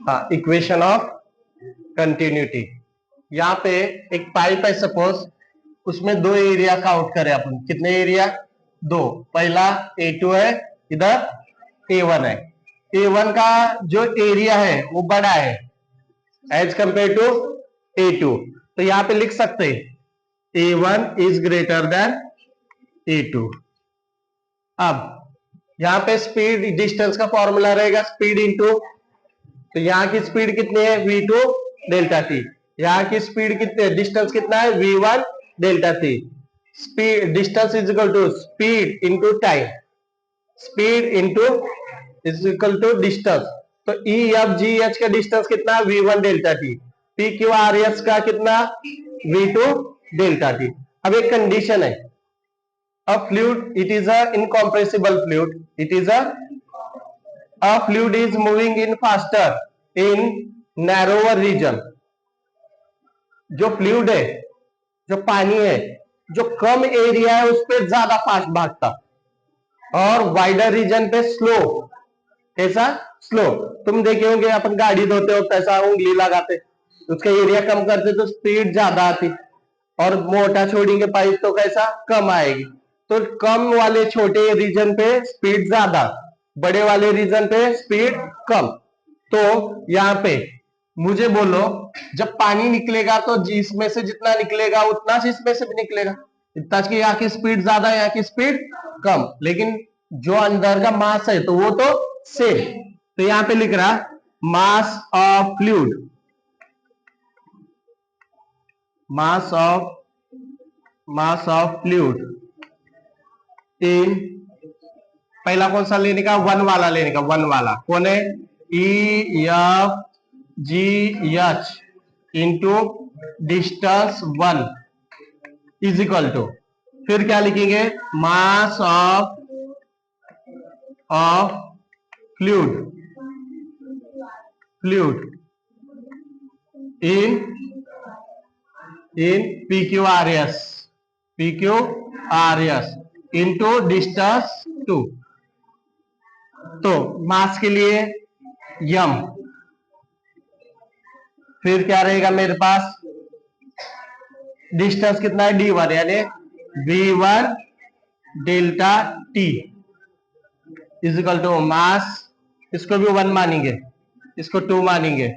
हाँ, equation of continuity. यहाँ पे एक पाइप है सपोज, उसमें दो एरिया काउंट करें अपन, कितने एरिया? दो। पहला A2 है, इधर A1 है। A1 का जो एरिया है वो बड़ा है एज कंपेयर टू A2, तो यहाँ पे लिख सकते हैं A1 is greater than A2। अब यहाँ पे स्पीड डिस्टेंस का फॉर्मूला रहेगा स्पीड इंटू, तो यहाँ की स्पीड कितनी है? V2 delta T. यहाँ की स्पीड कितनी है? डिस्टेंस कितना है? V1 delta T. Speed distance is equal to speed into time, speed into is equal to distance. तो ई एफ जी एच का डिस्टेंस कितना? V1 delta T. P Q R S का कितना? V2 delta T. अब एक condition है, a fluid, it is a incompressible fluid, it is a fluid is moving in faster in narrower region। जो fluid है, जो पानी है, जो कम एरिया है उस पर ज्यादा फास्ट भागता, और वाइडर रीजन पे स्लो। कैसा? स्लो। तुम देखे होंगे अपन गाड़ी धोते हो ऐसा उंगली लगाते, उसका एरिया कम करते तो स्पीड ज्यादा आती, और मोटा छोड़ेंगे पाइप तो कैसा? कम आएगी। तो कम वाले छोटे रीजन पे स्पीड ज्यादा, बड़े वाले रीजन पे स्पीड कम। तो यहाँ पे मुझे बोलो, जब पानी निकलेगा तो जिसमें से जितना निकलेगा उतना से इसमें से भी निकलेगा, इतना कि यहाँ की स्पीड ज्यादा, यहाँ की स्पीड कम, लेकिन जो अंदर का मास है तो वो तो सेम। तो यहाँ पे लिख रहा मास of fluid, mass of fluid इन, पहला कौन सा लेने का? वन वाला लेने का। वन वाला कौन है? E F G H into distance 1 is equal to, फिर क्या लिखेंगे? Mass of fluid in P Q R S into distance 2। तो मास के लिए यम, फिर क्या रहेगा मेरे पास? डिस्टेंस कितना है? D1, यानी V1 delta T is equal to mass, इसको भी 1 मानेंगे, इसको 2 मानेंगे,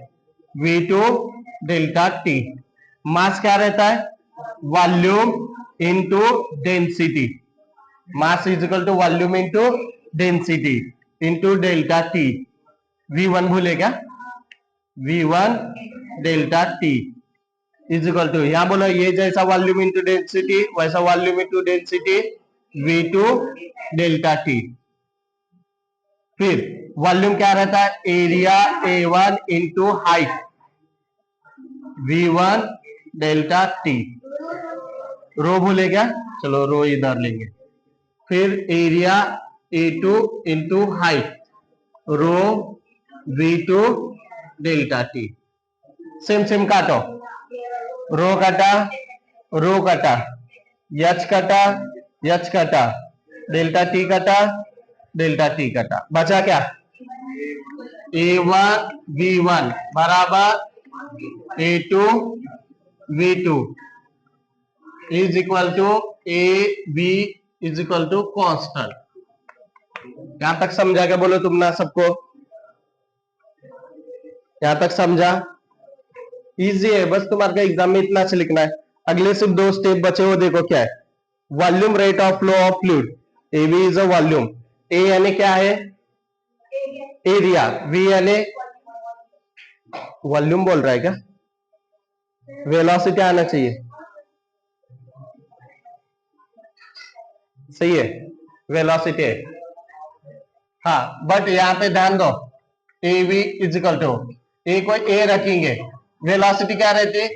V2 डेल्टा टी। मास क्या रहता है? Volume into density. Mass is equal to volume into density into delta T. V1 भूलेगा, V1 delta T is equal to, यहां बोलो ये जैसा वॉल्यूम इंटू डेंसिटी वैसा volume into density V2 delta T. फिर वॉल्यूम क्या रहता है? Area A1 into height V1 delta T. Rho भूले क्या? चलो रो इधर लेंगे। फिर area A2 into height rho V2 delta T. Same same काटो, रो कटा, रो कटा, एच कटा, एच कटा, डेल्टा टी कटा, डेल्टा टी कटा, बचा क्या? A1 V1 बराबर A2 V2 is equal to AB is equal to constant. यहां तक समझा क्या? बोलो तुम ना सबको, यहां तक समझा? इजी है, बस तुम्हारे एग्जाम में इतना से लिखना है। अगले सिर्फ 2 स्टेप बचे, वो देखो क्या है। Volume rate of flow of fluid, A V is a volume, A यानी क्या है? एरिया, वी यानी वॉल्यूम बोल रहा है क्या? वेलोसिटी आना चाहिए, सही है, वेलोसिटी है। हाँ, बट यहां पे ध्यान दो, A V is equal to, A को ए रखेंगे, वेलोसिटी क्या रहती है?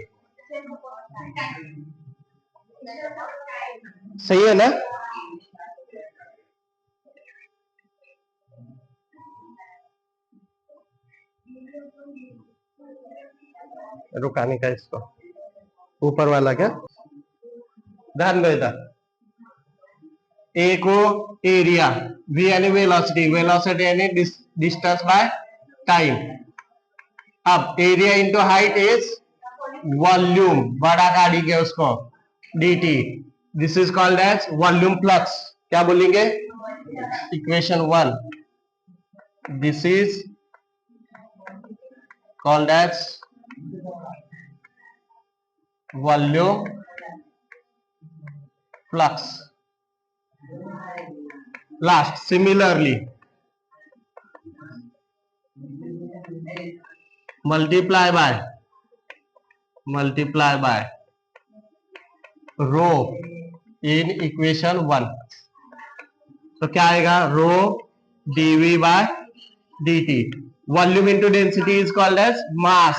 सही है ना? रुकाने का इसको, ऊपर वाला क्या? ध्यान दो इधर, ए को एरिया, वी यानी वेलोसिटी, वेलोसिटी यानी डिस्टेंस बाय टाइम, अब area into height is volume, बड़ा गाड़ी के उसको dt, this is called as volume flux. क्या बोलेंगे? Equation 1, this is called as volume flux. Last, similarly, multiply by rho in equation 1. तो क्या आएगा? rho dv by dt. Volume into density is called as mass.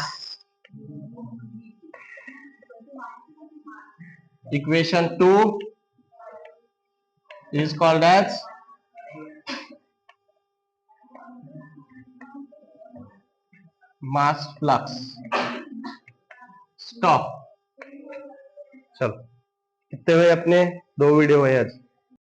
Equation 2 is called as mass flux. Stop. चलो, कितने हुए अपने? 2 video हुए आज।